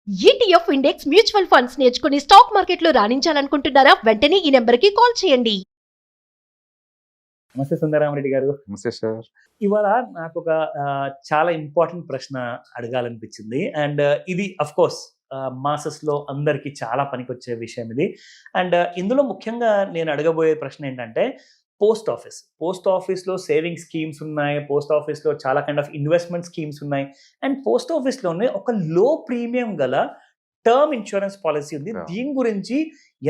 ETF index mutual funds నేర్చుకుని stock మార్కెట్లో రాణించాలనుకుంటున్నారా? వెంటనే ఈ నెంబర్కి కాల్ చేయండి. నమస్తే సుందరరామరెడ్డి గారు. నమస్తే సార్. ఇవాళ నాకు ఒక చాలా ఇంపార్టెంట్ ప్రశ్న అడగాలనిపించింది. అండ్ ఇది అఫ్ కోర్స్ మాసెస్ లో అందరికి చాలా పనికొచ్చే విషయం ఇది. అండ్ ఇందులో ముఖ్యంగా నేను అడగబోయే ప్రశ్న ఏంటంటే పోస్ట్ ఆఫీస్ లో సేవింగ్ స్కీమ్స్ ఉన్నాయి, పోస్ట్ ఆఫీస్ లో చాలా కైండ్ ఆఫ్ ఇన్వెస్ట్మెంట్ స్కీమ్స్ ఉన్నాయి, అండ్ పోస్ట్ ఆఫీస్ లోనే ఒక లో ప్రీమియం గల టర్మ్ ఇన్సూరెన్స్ పాలసీ ఉంది. దీని గురించి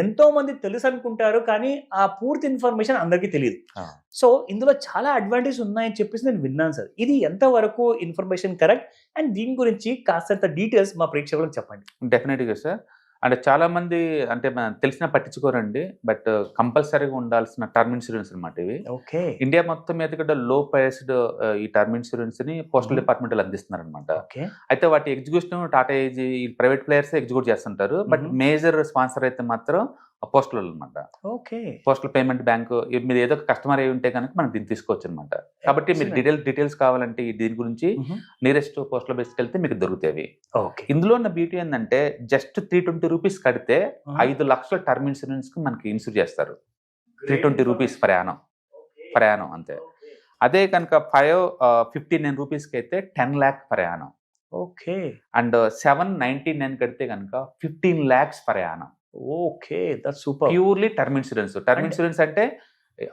ఎంతో మంది తెలుసు అనుకుంటారు, కానీ ఆ పూర్తి ఇన్ఫర్మేషన్ అందరికీ తెలియదు. సో ఇందులో చాలా అడ్వాంటేజ్ ఉన్నాయని చెప్పేసి నేను విన్నాను సార్. ఇది ఎంతవరకు ఇన్ఫర్మేషన్ కరెక్ట్, అండ్ దీని గురించి కాస్తంత డీటెయిల్స్ మా ప్రేక్షకులకు చెప్పండి. డెఫినెట్గా సార్. అంటే చాలా మంది అంటే తెలిసినా పట్టించుకోరండి, బట్ కంపల్సరీగా ఉండాల్సిన టర్మ్ ఇన్సూరెన్స్ అనమాట ఇవి. ఓకే. ఇండియా మొత్తం మీద కూడా లో ప్రైస్డ్ ఈ టర్మ్ ఇన్సూరెన్స్ ని పోస్టల్ డిపార్ట్మెంట్ అందిస్తున్నారు అనమాట. అయితే వాటి execution Tata AIG private players execute చేస్తుంటారు, బట్ మేజర్ స్పాన్సర్ అయితే మాత్రం పోస్టల్ అనమాట. ఓకే. పోస్టల్ పేమెంట్ బ్యాంక్ మీరు ఏదో కస్టమర్ అయి ఉంటే కనుక మనం దీన్ని తీసుకోవచ్చు అనమాట. కాబట్టి మీరు డీటెయిల్స్ కావాలంటే దీని గురించి నియరెస్ట్ పోస్టల్ బేస్కి వెళ్తే మీకు దొరుకుతాయి. ఇందులో ఉన్న బ్యూటీ ఏంటంటే జస్ట్ 320 రూపీస్ కడితే 5 లక్షల టర్మ్ ఇన్సూరెన్స్ కి మనకి ఇన్సూర్ చేస్తారు. 320 రూపీస్ ప్రయాణం అంతే. అదే కనుక 559 రూపీస్కి అయితే 10 lakhs ప్రయాణం. ఓకే. అండ్ 799 కడితే కనుక 15 lakhs ప్రయాణం. Okay, that's super. Purely term insurance. Term insurance అంటే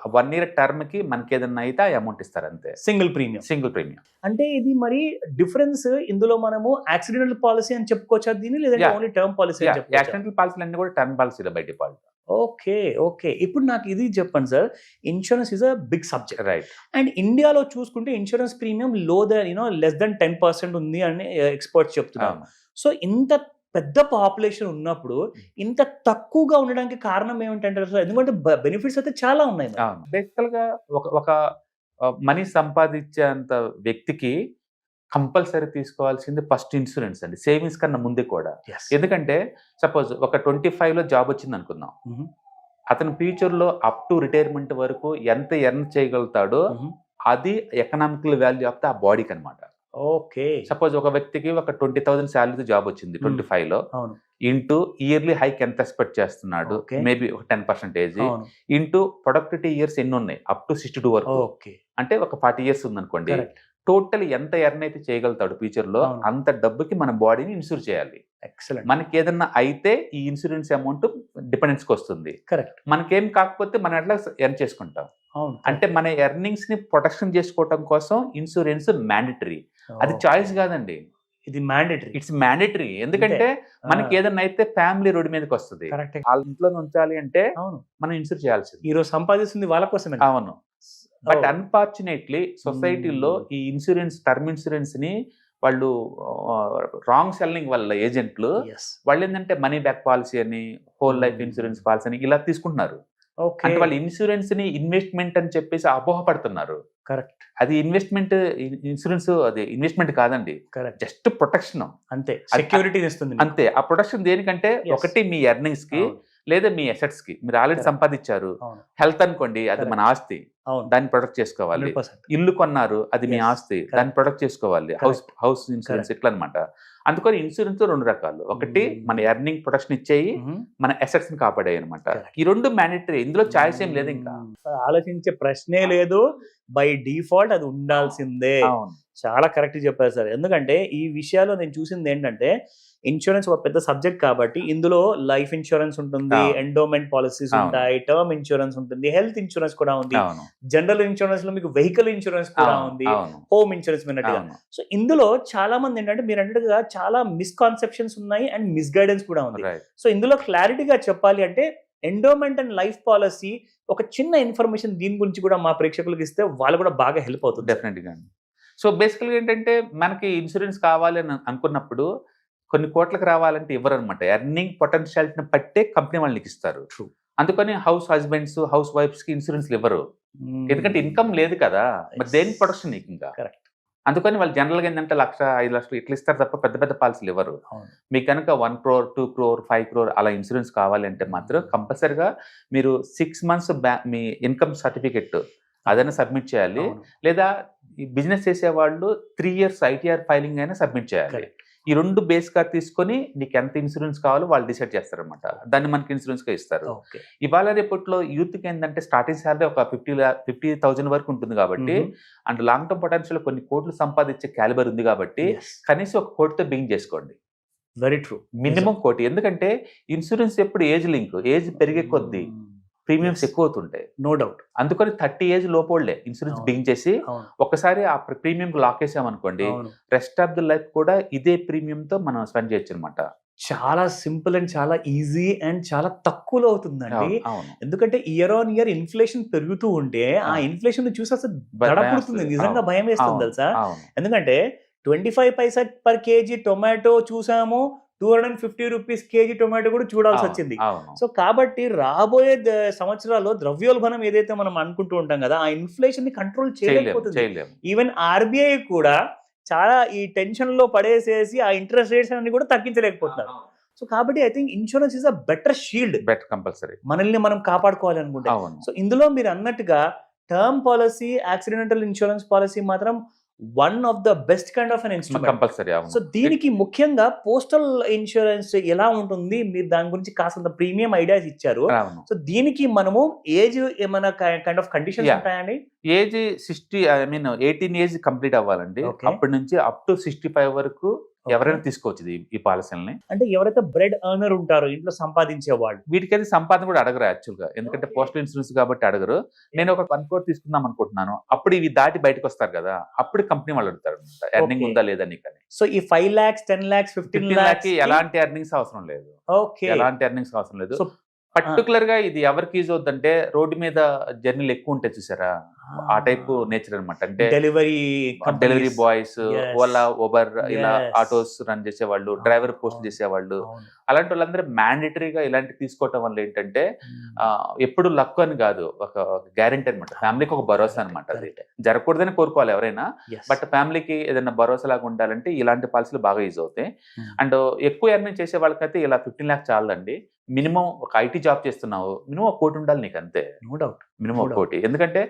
1 year టర్మ్ కి మనకి ఏదన్నా అయితే ఆ అమౌంట్ ఇస్తారు అంతే. Single premium. అంటే ఇది మరి డిఫరెన్స్ ఇందులో మనము యాక్సిడెంటల్ పాలసీ అని చెప్పుకోవచ్చా దీన్ని, లేదంటే ఓన్లీ టర్మ్ పాలసీ అని చెప్పుకోవచ్చా? యాక్సిడెంటల్ పాలసీలు అన్ని కూడా టర్మ్ పాలసీలో బై డిఫాల్ట్. ఓకే. ఇప్పుడు నాకు ఇది చెప్పండి sir, insurance is a big subject, right? And ఇండియాలో చూసుకుంటే ఇన్సూరెన్స్ ప్రీమియం లెస్ దెన్ 10% ఉంది అని ఎక్స్పర్ట్స్ చెప్తున్నారు. సో ఇంత పెద్ద పాపులేషన్ ఉన్నప్పుడు ఇంత తక్కువగా ఉండడానికి కారణం ఏమిటంటారు సార్? ఎందుకంటే బెనిఫిట్స్ అయితే చాలా ఉన్నాయి. బేసికల్ గా ఒక మనీ సంపాదించేంత వ్యక్తికి కంపల్సరీ తీసుకోవాల్సింది ఫస్ట్ ఇన్సూరెన్స్ అండి, సేవింగ్స్ కన్నా ముందే కూడా. ఎందుకంటే సపోజ్ ఒక 25 లో జాబ్ వచ్చింది అనుకుందాం, అతను ఫ్యూచర్ లో అప్ టు రిటైర్మెంట్ వరకు ఎంత ఎర్న్ చేయగలుగుతాడో అది ఎకనామికల్ వాల్యూ ఆఫ్ ద బాడీకి అనమాట. ఓకే. సపోజ్ ఒక వ్యక్తికి ఒక 20,000 శాలరీ జాబ్ వచ్చింది 25 లో, ఇంటూ ఇయర్లీ హైక్ ఎంత ఎక్స్పెక్ట్ చేస్తున్నాడు, మేబీ ఒక 10%, ఇంటూ ప్రొడక్టివిటీ ఇయర్స్ ఎన్ని ఉన్నాయి అప్ టు 62 వరకు, అంటే ఒక 40 years ఉందనుకోండి, టోటల్ ఎంత ఎర్న్ అయితే చేయగలుగుతాడు ఫ్యూచర్ లో అంత డబ్బుకి మన బాడీని ఇన్సూర్ చేయాలి. ఎక్సలెంట్. మనకి ఏదన్నా అయితే ఈ ఇన్సూరెన్స్ అమౌంట్ డిపెండెన్స్ కి వస్తుంది. కరెక్ట్. మనకేం కాకపోతే మనం ఎట్లా ఎర్న్ చేసుకుంటాం. అంటే మన ఎర్నింగ్స్ ని ప్రొటెక్షన్ చేసుకోవడం కోసం ఇన్సూరెన్స్ మ్యాండేటరీ, అది చాయిస్ కాదండి, ఇది మ్యాండేటరీ. It's mandatory. ఎందుకంటే మనకి ఏదన్నా అయితే ఫ్యామిలీ రోడ్డు మీదకి వస్తుంది, వాళ్ళ ఇంట్లో ఉంచాలి అంటే మనం ఇన్సూర్ చేయాల్సింది. ఈరోజు సంపాదిస్తుంది వాళ్ళ కోసమే. అవును. బట్ అన్ఫార్చునేట్లీ సొసైటీలో ఈ ఇన్సూరెన్స్ టర్మ్ ఇన్సూరెన్స్ ని వాళ్ళు రాంగ్ సెల్లింగ్ వల్ల ఏజెంట్లు వాళ్ళు ఏంటంటే మనీ బ్యాక్ పాలసీ అని, హోల్ లైఫ్ ఇన్సూరెన్స్ పాలసీ అని ఇలా తీసుకుంటున్నారు. అంటే వాళ్ళు ఇన్సూరెన్స్ ని ఇన్వెస్ట్మెంట్ అని చెప్పేసి అపోహపడుతున్నారు. కరెక్ట్. అది ఇన్సూరెన్స్ అది ఇన్వెస్ట్మెంట్ కాదండి, జస్ట్ ప్రొటెక్షన్ అంతే, సెక్యూరిటీ ఇస్తుంది అంతే. ఆ ప్రొటెక్షన్ దేనికంటే ఒకటి మీ ఎర్నింగ్స్ కి లేదా మీ అసెట్స్ కి. మీరు ఆల్రెడీ సంపాదించారు, హెల్త్ అనుకోండి అది మన ఆస్తి, దాన్ని ప్రొటెక్ట్ చేసుకోవాలి. ఇల్లు కొన్నారు, అది మీ ఆస్తి, దాన్ని ప్రొటెక్ట్ చేసుకోవాలి. హౌస్ ఇన్సూరెన్స్ ఇట్లా అనమాట. అందుకని ఇన్సూరెన్స్ 2 రకాలు, ఒకటి మన ఎర్నింగ్ ప్రొటెక్షన్ ఇచ్చేయి, మన అసెట్స్ ని కాపాడాయి అనమాట. ఈ 2 మ్యాండేటరీ, ఇందులో చాయిస్ ఏం లేదు, ఇంకా ఆలోచించే ప్రశ్నే లేదు, బై డిఫాల్ట్ అది ఉండాల్సిందే. చాలా కరెక్ట్ చెప్పారు సార్. ఎందుకంటే ఈ విషయాల్లో నేను చూసింది ఏంటంటే ఇన్సూరెన్స్ ఒక పెద్ద సబ్జెక్ట్ కాబట్టి ఇందులో లైఫ్ ఇన్సూరెన్స్ ఉంటుంది, ఎండోమెంట్ పాలసీస్ ఉంటాయి, టర్మ్ ఇన్సూరెన్స్ ఉంటుంది, హెల్త్ ఇన్సూరెన్స్ కూడా ఉంది, జనరల్ ఇన్సూరెన్స్ లో మీకు వెహికల్ ఇన్సూరెన్స్ కూడా ఉంది, హోమ్ ఇన్సూరెన్స్ విన్నట్టుగా. సో ఇందులో చాలా మంది ఏంటంటే మీరు అన్నట్టుగా చాలా మిస్కాన్సెప్షన్స్ ఉన్నాయి అండ్ మిస్గైడెన్స్ కూడా ఉంది. సో ఇందులో క్లారిటీగా చెప్పాలి అంటే ఎండోమెంట్ అండ్ లైఫ్ పాలసీ ఒక చిన్న ఇన్ఫర్మేషన్ దీని గురించి కూడా మా ప్రేక్షకులకు ఇస్తే వాళ్ళు కూడా బాగా హెల్ప్ అవుతుంది. డెఫినెట్గా. సో బేసికల్గా ఏంటంటే మనకి ఇన్సూరెన్స్ కావాలి అని అనుకున్నప్పుడు కొన్ని కోట్లకు రావాలంటే ఇవ్వరు అనమాట. ఎర్నింగ్ పొటెన్షియాలిటీని పట్టే కంపెనీ వాళ్ళకి ఇస్తారు. అందుకని హౌస్ హస్బెండ్స్, హౌస్ వైఫ్స్ కి ఇన్సూరెన్స్ ఇవ్వరు, ఎందుకంటే ఇన్కమ్ లేదు కదా, మరి దేని ప్రొటెక్షన్ నీకు ఇంకా. అందుకని వాళ్ళు జనరల్గా ఏంటంటే 1,00,000, 5,00,000 ఇట్లా ఇస్తారు తప్ప పెద్ద పెద్ద పాలసీలు ఇవ్వరు. మీకు కనుక 1 crore, 2 crore, 5 crore అలా ఇన్సూరెన్స్ కావాలి అంటే మాత్రం కంపల్సరిగా మీరు 6 months మీ ఇన్కమ్ సర్టిఫికెట్ అదైనా సబ్మిట్ చేయాలి, లేదా ఈ బిజినెస్ చేసే వాళ్ళు 3 years ITR ఫైలింగ్ అయినా సబ్మిట్ చేయాలి. ఈ 2 బేస్ గా తీసుకొని నీకు ఎంత ఇన్సూరెన్స్ కావాలో వాళ్ళు డిసైడ్ చేస్తారన్నమాట. దాన్ని మనకి ఇన్సూరెన్స్ గా ఇస్తారు. ఓకే. ఇవాళ రేపట్లో యూత్ కి ఏంటంటే స్టార్టింగ్ శాలరీ ఒక 50,000 వరకు ఉంటుంది కాబట్టి, అండ్ లాంగ్ టర్మ్ పొటెన్షియల్ కొన్ని కోట్లు సంపాదించే క్యాలిబర్ ఉంది కాబట్టి కనీసం 1 కోటితో బిగిన్ చేసుకోండి. Very true. మినిమం 1 కోటి. ఎందుకంటే ఇన్సూరెన్స్ ఎప్పుడు ఏజ్ లింక్, ఏజ్ పెరిగే కొద్దీ ప్రీమియమ్స్ ఎక్కువ అవుతుంటాయి. No doubt. అందుకని 30 ఏజ్ లోపోళ్లే ఇన్సూరెన్స్ బిగిన్ చేసి ఒకసారి ఆ ప్రీమియం లాక్ వేసామనుకోండి, రెస్ట్ ఆఫ్ ది లైఫ్ కూడా ఇదే ప్రీమియం తో మనం స్పెండ్ చేయొచ్చు అనమాట. చాలా సింపుల్ అండ్ చాలా ఈజీ అండ్ చాలా తక్కువలో అవుతుందండి. ఎందుకంటే ఇయర్ ఆన్ ఇయర్ ఇన్ఫ్లేషన్ పెరుగుతూ ఉంటే ఆ ఇన్ఫ్లేషన్ చూసి అసలు దడపుడుతుంది, నిజంగా భయం వేస్తుంది తెలుసా. ఎందుకంటే 25 పైసా పర్ కేజీ టొమాటో చూసాము, 250 రూపీస్ కేజీ టొమాటో కూడా చూడాల్సి వచ్చింది. సో కాబట్టి రాబోయే సంవత్సరాల్లో ద్రవ్యోల్బణం ఏదైతే మనం అనుకుంటూ ఉంటాం కదా, ఆ ఇన్ఫ్లేషన్ ని కంట్రోల్ చేయలేకపోతుంది. ఈవెన్ ఆర్బీఐ కూడా చాలా ఈ టెన్షన్ లో పడేసేసి ఆ ఇంట్రెస్ట్ రేట్స్ అన్ని కూడా తగ్గించలేకపోతున్నారు. సో కాబట్టి I think insurance is a better shield. Better compulsory మనల్ని మనం కాపాడుకోవాలి అనుకుంటే. సో ఇందులో మీరు అన్నట్టుగా term policy, accidental insurance policy మాత్రం one of the best kind of an instrument. Compulsory. So దీనికి ముఖ్యంగా పోస్టల్ ఇన్సూరెన్స్ ఎలా ఉంటుంది, మీరు దాని గురించి కాస్త ప్రీమియం ఐడియాస్ ఇచ్చారు. సో దీనికి మనము ఏజ్ ఏమైనా కైండ్ ఆఫ్ కండిషన్స్ ఉంటాయండి? ఏజ్ 18 ఏజ్ కంప్లీట్ అవ్వాలండి. అప్పటి నుంచి అప్ టు 65 వరకు ఎవరైనా తీసుకోవచ్చు ఈ పాలసీలని. అంటే ఎవరైతే బ్రెడ్ ఎర్నర్ ఉంటారో, ఇంట్లో సంపాదించే వాళ్ళు, వీటికైతే సంపాదన కూడా అడగరు యాక్చువల్ గా. ఎందుకంటే పోస్టల్ ఇన్సూరెన్స్ కాబట్టి అడగరు. నేను ఒక 1 crore తీసుకుందాం అనుకుంటున్నాను, అప్పుడు ఇవి దాటి బయటకు వస్తారు కదా, అప్పుడు కంపెనీ వాళ్ళు అడుగుతారు అనమాట ఎర్నింగ్ ఉందా లేదా నీకు అని. సో ఈ 5 lakhs, 10 lakhs, 15 lakhs ఎలాంటి ఎర్నింగ్స్ అవసరం లేదు. ఎలాంటి ఎర్నింగ్స్ అవసరం లేదు. పర్టికులర్ గా ఇది ఎవరికి యూజ్ అవుతుందంటే రోడ్డు మీద జర్నీలు ఎక్కువ ఉంటాయి చూసారా, ఆ టైప్ నేచర్ అనమాట. అంటే డెలివరీ బాయ్స్, ఓలా, ఉబర్ ఇలా ఆటోస్ రన్ చేసేవాళ్ళు, డ్రైవర్ పోస్ట్ చేసేవాళ్ళు, అలాంటి వాళ్ళందరూ మ్యాండేటరీగా ఇలాంటి తీసుకోవటం వల్ల ఏంటంటే ఎప్పుడు లక్ అని కాదు, ఒక గ్యారెంటీ అనమాట. ఫ్యామిలీకి ఒక భరోసా అనమాట. అది జరగకూడదని కోరుకోవాలి ఎవరైనా, బట్ ఫ్యామిలీకి ఏదైనా భరోసా లాగా ఉండాలంటే ఇలాంటి పాలసీలు బాగా యూజ్ అవుతాయి. అండ్ ఎక్కువ ఎర్నింగ్ చేసే వాళ్ళకైతే ఇలా 15 lakhs చాలండి. మినిమం ఒక ఐటీ జాబ్ చేస్తున్నావు, మినిమం 1 కోటి ఉండాలి నీకు, అంతే. No doubt. మినిమం 1 కోటి. ఎందుకంటే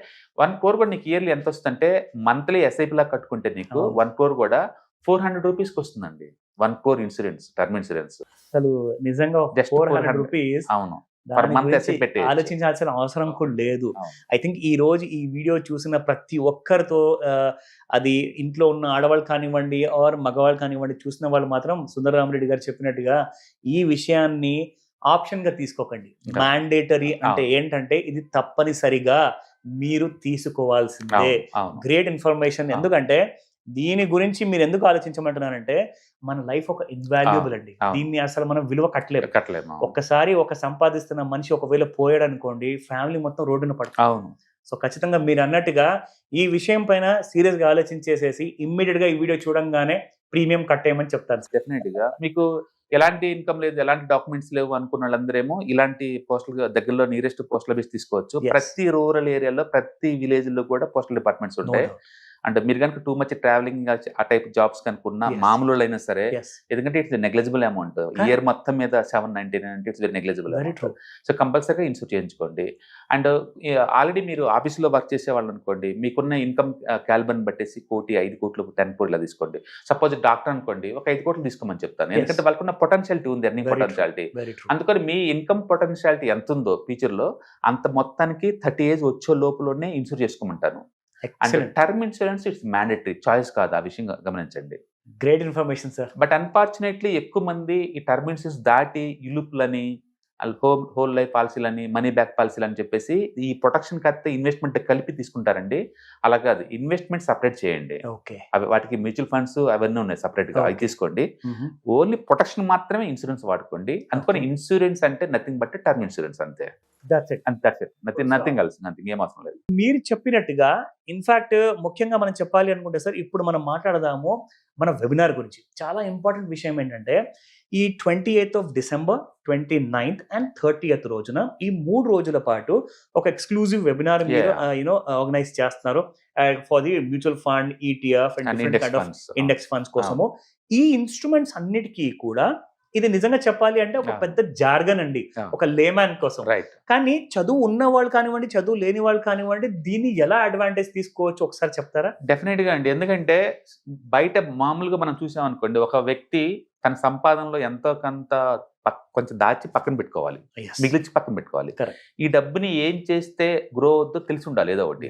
1 crore కూడా నీకు ఇయర్లీ ఎంత వస్తుందంటే, మంత్లీ ఎస్ఐపి లాగా కట్టుకుంటే నీకు 1 crore కూడా 400 రూపీస్కి వస్తుందండి. 1 crore ఇన్సూరెన్స్, టర్మ్ ఇన్సూరెన్స్. అసలు నిజంగా 400 రూపీస్. అవును. ఆలోచించాల్సిన అవసరం కూడా లేదు. ఐ థింక్ ఈ రోజు ఈ వీడియో చూసిన ప్రతి ఒక్కరితో, అది ఇంట్లో ఉన్న ఆడవాళ్ళు కానివ్వండి ఆర్ మగవాళ్ళు కానివ్వండి, చూసిన వాళ్ళు మాత్రం సుందరరామరెడ్డి గారు చెప్పినట్టుగా ఈ విషయాన్ని ఆప్షన్ గా తీసుకోకండి. మ్యాండేటరీ అంటే ఏంటంటే ఇది తప్పనిసరిగా మీరు తీసుకోవాల్సిందే. Great information. ఎందుకంటే దీని గురించి మీరు ఎందుకు ఆలోచించమంటున్నానంటే, మన లైఫ్ ఒక ఇన్వాల్యుబుల్ అండి. దీన్ని అసలు మనం విలువ కట్టలేము. ఒక్కసారి ఒక సంపాదిస్తున్న మనిషి ఒకవేళ పోయాడు అనుకోండి, ఫ్యామిలీ మొత్తం రోడ్డున పడుతుంది. సో ఖచ్చితంగా మీరు అన్నట్టుగా ఈ విషయం పైన సీరియస్ గా ఆలోచించేసేసి ఇమ్మీడియట్ గా ఈ వీడియో చూడంగానే ప్రీమియం కట్టేయమని చెప్తాను. డెఫినెట్ గా మీకు ఎలాంటి ఇన్కమ్ లేదు, ఎలాంటి డాక్యుమెంట్స్ లేవు అనుకున్న వాళ్ళందరేమో ఇలాంటి పోస్టల్ దగ్గరలో నియరెస్ట్ పోస్టల్ ఆఫీస్ తీసుకోవచ్చు. ప్రతి రూరల్ ఏరియాలో, ప్రతి విలేజ్ లో కూడా పోస్టల్ డిపార్ట్మెంట్స్ ఉంటాయి. అంటే మీరు కనుక టూ మచ్ ట్రావెలింగ్ ఆ టైప్ జాబ్స్ కనుకున్న మామూలు అయినా సరే, ఎందుకంటే ఇట్స్ నెగ్లిజిబుల్ అమౌంట్. ఇయర్ మొత్తం మీద 799 అంటే ఇట్స్ నెగ్లిజిబుల్. సో కంపల్సరీగా ఇన్సూర్ చేయించుకోండి. అండ్ ఆల్రెడీ మీరు ఆఫీస్లో వర్క్ చేసే వాళ్ళు అనుకోండి, మీకున్న ఇన్కమ్ క్యాలిబర్ బట్టేసి 1 కోటి, 5 కోట్లు, 10 కోట్లు తీసుకోండి. సపోజ్ డాక్టర్ అనుకోండి, ఒక 5 కోట్లు తీసుకోమని చెప్తాను. ఎందుకంటే వాళ్ళకున్న పొటెన్షియాలిటీ ఉంది, ఎర్నింగ్ పొటెన్షియాలిటీ. అందుకని మీ ఇన్కమ్ పొటెన్షియాలిటీ ఎంత ఉందో ఫ్యూచర్ లో, అంత మొత్తానికి 30 ఏజ్ వచ్చే లోపలనే ఇన్సూర్ చేసుకోమంటాను. అంటే term insurance it's mandatory, choice కాదు. ఆ విషయం గమనించండి. Great information sir. But unfortunately ఎక్కువ మంది ఈ టర్మ్ ఇన్సూరెన్స్ దాటి ఇలుపులని, హోల్ లైఫ్ పాలసీలని, మనీ బ్యాక్ పాలసీలు అని చెప్పేసి ఈ ప్రొటెక్షన్ కడితే ఇన్వెస్ట్మెంట్ కలిపి తీసుకుంటారండి. అలా కాదు, ఇన్వెస్ట్మెంట్ సపరేట్ చేయండి. అవి వాటికి మ్యూచువల్ ఫండ్స్ అవన్నీ ఉన్నాయి సపరేట్ గా, అవి తీసుకోండి. ఓన్లీ ప్రొటెక్షన్ మాత్రమే ఇన్సూరెన్స్ వాడుకోండి. అందుకని ఇన్సూరెన్స్ అంటే నథింగ్ బట్ టర్మ్ ఇన్సూరెన్స్, అంతే. నథింగ్ ఎల్స్, నథింగ్, ఏం అవసరం లేదు. మీరు చెప్పినట్టుగా ఇన్ఫాక్ట్ ముఖ్యంగా మనం చెప్పాలి అనుకుంటే సార్, ఇప్పుడు మనం మాట్లాడదాము మన వెబినార్ గురించి. చాలా ఇంపార్టెంట్ విషయం ఏంటంటే, ఈ 28th of December, 29th and 30th రోజున ఈ 3 రోజుల పాటు ఒక ఎక్స్క్లూజివ్ వెబినార్ మీరు ఆర్గనైజ్ చేస్తున్నారు for the mutual fund, ETF and different kind of index funds కోసము. ఈ ఇన్స్ట్రుమెంట్స్ అన్నిటికీ కూడా ఇది నిజంగా చెప్పాలి అంటే ఒక Yeah. పెద్ద జార్గన్ అండి, Yeah. ఒక లేమ్యాన్ కోసం. రైట్. కానీ చదువు ఉన్న వాళ్ళు కానివ్వండి, చదువు లేని వాళ్ళు కానివ్వండి, దీన్ని ఎలా అడ్వాంటేజ్ తీసుకోవచ్చు ఒకసారి చెప్తారా? డెఫినెట్ గా అండి, ఎందుకంటే బయట మామూలుగా మనం చూసాం అనుకోండి, ఒక వ్యక్తి తన సంపాదనలో ఎంతో కొంత కొంచెం దాచి పక్కన పెట్టుకోవాలి, మిగిలించి పక్కన పెట్టుకోవాలి. Correct. ఈ డబ్బుని ఏం చేస్తే గ్రో అవుద్దో తెలిసి ఉండాలి ఏదో ఒకటి.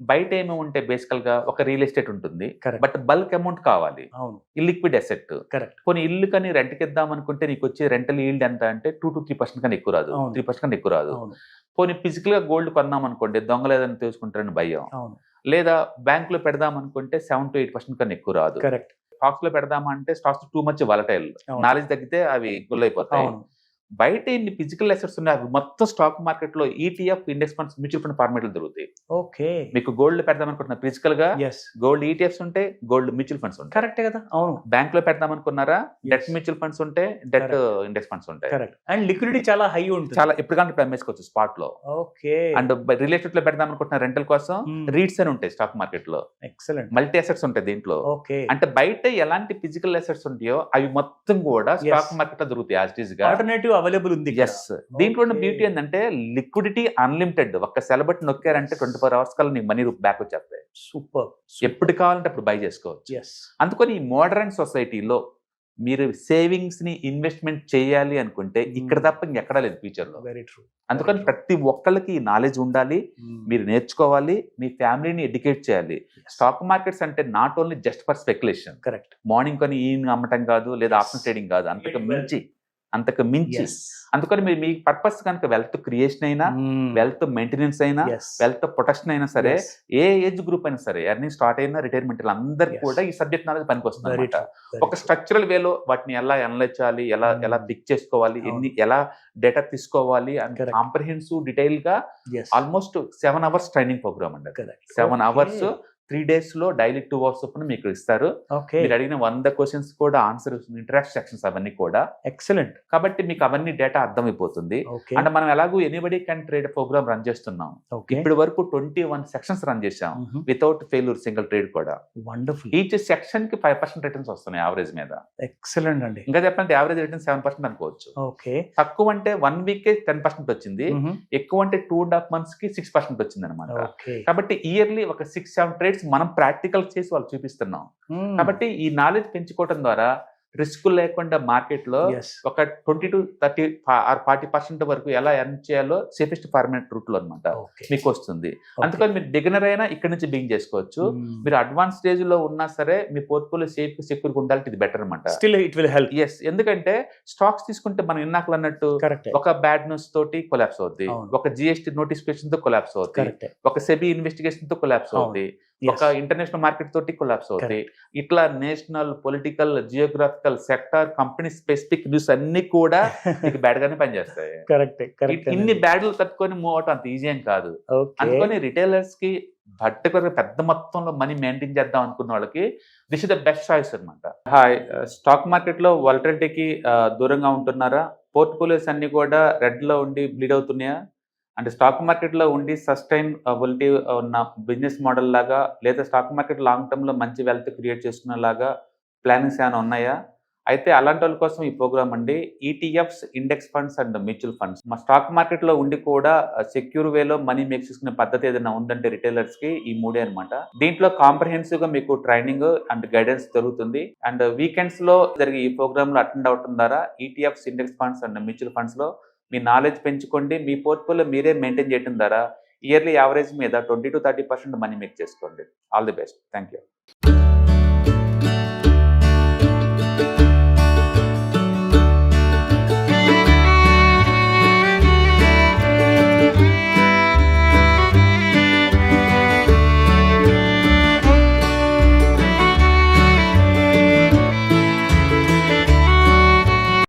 బయట ఏమో ఉంటే బేసికల్ గా ఒక రియల్ ఎస్టేట్ ఉంటుంది, Correct. బట్ బల్క్ అమౌంట్ కావాలి, అవును, ఇల్లిక్విడ్ అసెట్. కరెక్ట్. కొన్ని ఇల్లు కానీ రెంట్కి ఇద్దాం అనుకుంటే నీకు వచ్చే రెంటల్ ఈల్డ్ ఎంత అంటే 2 to 3% కన్నా ఎక్కువ రాదు, అవును. 3% కన్నా ఎక్కువ రాదు. అవును, పోనీ ఫిజికల్ గా గోల్డ్ కొన్నాం అనుకోండి, దొంగలు ఏదైనా తీసుకుంటారని భయం. అవును, లేదా బ్యాంక్ లో పెడదాం అనుకుంటే 7 to 8% కన్నా ఎక్కువ రాదు. కరెక్ట్. స్టాక్స్ లో పెడదామంటే స్టాక్స్ టూ మచ్ వాలటైల్, అవును. నాలెడ్జ్ తగ్గితే అవి గుల్లైపోతాయి. అవును, బయట ఇన్ని ఫిజికల్ అసెట్స్ ఉన్నాయి, అవి మొత్తం స్టాక్ మార్కెట్ లో ETF, index funds, mutual fund format లో దొరుకుతాయి. ఓకే. మీకు గోల్డ్ పెడదాం అనుకుంటున్నా ఫిజికల్ గా, yes, గోల్డ్ ETFs ఉంటాయి, గోల్డ్ మ్యూచువల్ ఫండ్స్ ఉంటాయి. కరెక్టే కదా. అవును, బ్యాంక్ లో పెడదాం అనుకున్నారా, డెట్ Yes. మ్యూచువల్ ఫండ్స్ ఉంటాయి, డెట్ Correct. ఇండెక్స్ ఫండ్స్ ఉంటాయి. కరెక్ట్. అండ్ లిక్విడిటీ చాలా హై ఉంటుంది. చాలా ఎప్పటికంటే ఇప్పుడు అమ్మేసుకోవచ్చు స్పాట్ లో. ఓకే. అండ్ రియల్ ఎస్టేట్ లో పెడదాం అనుకుంటున్న రెంటల్ కోసం Hmm. రీట్స్ అని ఉంటాయి స్టాక్ మార్కెట్ లో, ఎక్సలెంట్. మల్టీ అసెట్స్ ఉంటాయి దీంట్లో. ఓకే. అంటే బయట ఎలాంటి ఫిజికల్ అసెట్స్ ఉంటాయో అవి మొత్తం కూడా స్టాక్ మార్కెట్ లో దొరుకుతాయి యాజ్ ఇట్ ఈస్ గా. ఆల్టర్నేటివ్ అవైలబుల్ ఉంది. ఎస్, దీంట్లో Okay. బ్యూటీ ఏంటంటే లిక్విడిటీ అన్లిమిటెడ్. ఒక్క సెలబట్ నొక్కారంటే 24 hours కల్లా నీకు మనీ బ్యాక్ వచ్చేస్తాయి. సూపర్. ఎప్పుడు కావాలంటే అప్పుడు బై చేసుకోవచ్చు. ఎస్. అందుకని ఈ మోడర్న్ సొసైటీలో మీరు సేవింగ్స్ ని ఇన్వెస్ట్మెంట్ చేయాలి అనుకుంటే ఇక్కడ తప్ప ఇంకెక్కడా లేదు ఫ్యూచర్ లో. Very true. అందుకని ప్రతి ఒక్కళ్ళకి ఈ నాలెడ్జ్ ఉండాలి, మీరు నేర్చుకోవాలి, మీ ఫ్యామిలీని ఎడ్యుకేట్ చేయాలి. స్టాక్ మార్కెట్స్ అంటే not only just for speculation. Correct. Morning కొని ఈవినింగ్ అమ్మటం కాదు, లేదా ఆఫ్టర్నూన్ ట్రేడింగ్ కాదు, అంతకు మించి. అందుకని మీరు మీ పర్పస్ కనుక వెల్త్ క్రియేషన్ అయినా, వెల్త్ మెయింటెనెన్స్ అయినా, వెల్త్ ప్రొటెక్షన్ అయినా సరే, ఏ ఏజ్ గ్రూప్ అయినా సరే, ఎర్నింగ్ స్టార్ట్ అయినా రిటైర్మెంట్ అందరికి కూడా ఈ సబ్జెక్ట్ నాలెడ్జ్ పనికి వస్తుంది అనమాట. ఒక స్ట్రక్చరల్ వేలో వాటిని ఎలా అనలైజ్ చేయాలి, ఎలా పిక్ చేసుకోవాలి, ఎలా డేటా తీసుకోవాలి అండ్ కాంప్రహెన్సివ్ డీటెయిల్ గా ఆల్మోస్ట్ 7 hours ట్రైనింగ్ ప్రోగ్రామ్ అండి. 7 hours 3 days లో డైలీ 2 hours చొప్పున మీకు ఇస్తారు. మీరు అడిగిన 100 questions కూడా ఆన్సర్, ఇంటరాక్షన్ సెక్షన్స్ అవన్నీ కూడా ఎక్సలెంట్. కాబట్టి మీకు అవన్నీ డేటా అర్థమైపోతుంది. అంటే మనం ఎలాగో anybody can trade program run చేస్తున్నాం. ఇప్పటి వరకు 21 సెక్షన్స్ రన్ చేసాం వితౌట్ ఫెయిల్యూర్ సింగిల్ ట్రేడ్ కూడా. వండర్ఫుల్. ఈచ్ సెక్షన్ కి 5% రిటర్న్స్ వస్తున్నాయి యావరేజ్ మీద. ఎక్సలెంట్ అండి. ఇంకా చెప్పాలంటే యావరేజ్ రిటర్న్ 7% అనుకోవచ్చు. ఓకే. తక్కువ అంటే 1 week 10% వచ్చింది, ఎక్కువ అంటే 2.5 months కి 6% వచ్చింది అనమాట. కాబట్టి ఇయర్లీ ఒక 6-7 trades మనం ప్రాక్టికల్ చేసి వాళ్ళు చూపిస్తున్నాం. కాబట్టి ఈ నాలెడ్జ్ పెంచుకోవడం ద్వారా రిస్క్ లేకుండా మార్కెట్ లో ఒక 20 to 30 or 40% వరకు ఎలా ఎర్న్ చేయాలో సేఫెస్ట్ ఫార్మేట్ రూట్ లో అనమాట మీకు వస్తుంది. అందుకని మీరు బిగినర్ అయినా ఇక్కడ నుంచి బిగింగ్ చేసుకోవచ్చు. మీరు అడ్వాన్స్ స్టేజ్ లో ఉన్నా సరే మీ పోర్ట్ఫోలియో సేఫ్ సెక్యూర్ ఉండాలి, ఇది బెటర్ అనమాట. Still it will help. Yes, ఎందుకంటే స్టాక్స్ తీసుకుంటే మనం ఇన్నాకలు అన్నట్టు ఒక బ్యాడ్ న్యూస్ తోటి కొలాప్స్ అవుద్ది, ఒక GST నోటిఫికేషన్ తో కొలాప్స్ అవుతుంది, ఒక సెబీ ఇన్వెస్టిగేషన్ తో కొలాప్స్ అవుతుంది, ఒక ఇంటర్నేషనల్ మార్కెట్ తోటి కొలాప్స్ అవుతాయి. ఇట్లా national, political, geographical, sector, company specific news అన్ని కూడా మీకు బ్యాడ్ గానే పనిచేస్తాయి. ఇన్ని బ్యాడ్లు తట్టుకొని మూవ్ అవటం అంత ఈజీ ఏం కాదు. అందుకని రిటైలర్స్ కి పర్టికులర్ పెద్ద మొత్తంలో మనీ మెయింటైన్ చేద్దాం అనుకున్న వాళ్ళకి this is the best choice అనమాట. హాయ్, స్టాక్ మార్కెట్ లో వాలటిలిటీకి దూరంగా ఉంటున్నారా? పోర్ట్ఫోలియోస్ అన్ని కూడా రెడ్ లో ఉండి బ్లీడ్ అవుతున్నాయా? అంటే స్టాక్ మార్కెట్ లో ఉండి సస్టైనబిలిటీ ఉన్న బిజినెస్ మోడల్ లాగా, లేదా స్టాక్ మార్కెట్ లాంగ్ టర్మ్ లో మంచి వెల్త్ క్రియేట్ చేసుకునే లాగా ప్లానింగ్స్ ఏమైనా ఉన్నాయా? అయితే అలాంటి వాళ్ళ కోసం ఈ ప్రోగ్రామ్ అండి. ETFs, index funds and mutual funds. మా స్టాక్ మార్కెట్ లో ఉండి కూడా సెక్యూర్ వేలో మనీ మేక్ చేసుకునే పద్ధతి ఏదైనా ఉందంటే రిటైలర్స్ కి ఈ 3 అనమాట. దీంట్లో కాంప్రహెన్సివ్ గా మీకు ట్రైనింగ్ అండ్ గైడెన్స్ దొరుకుతుంది. అండ్ వీకెండ్స్ లో జరిగే ఈ ప్రోగ్రామ్ లో అటెండ్ అవడం ద్వారా ETFs, index funds and mutual funds లో మీ నాలెడ్జ్ పెంచుకోండి. మీ పోర్ట్ఫోలియో మీరే మెయింటైన్ చేయడం ద్వారా ఇయర్లీ యావరేజ్ మీద 20 to 30% మనీ మేక్ చేసుకోండి. All the best. Thank you.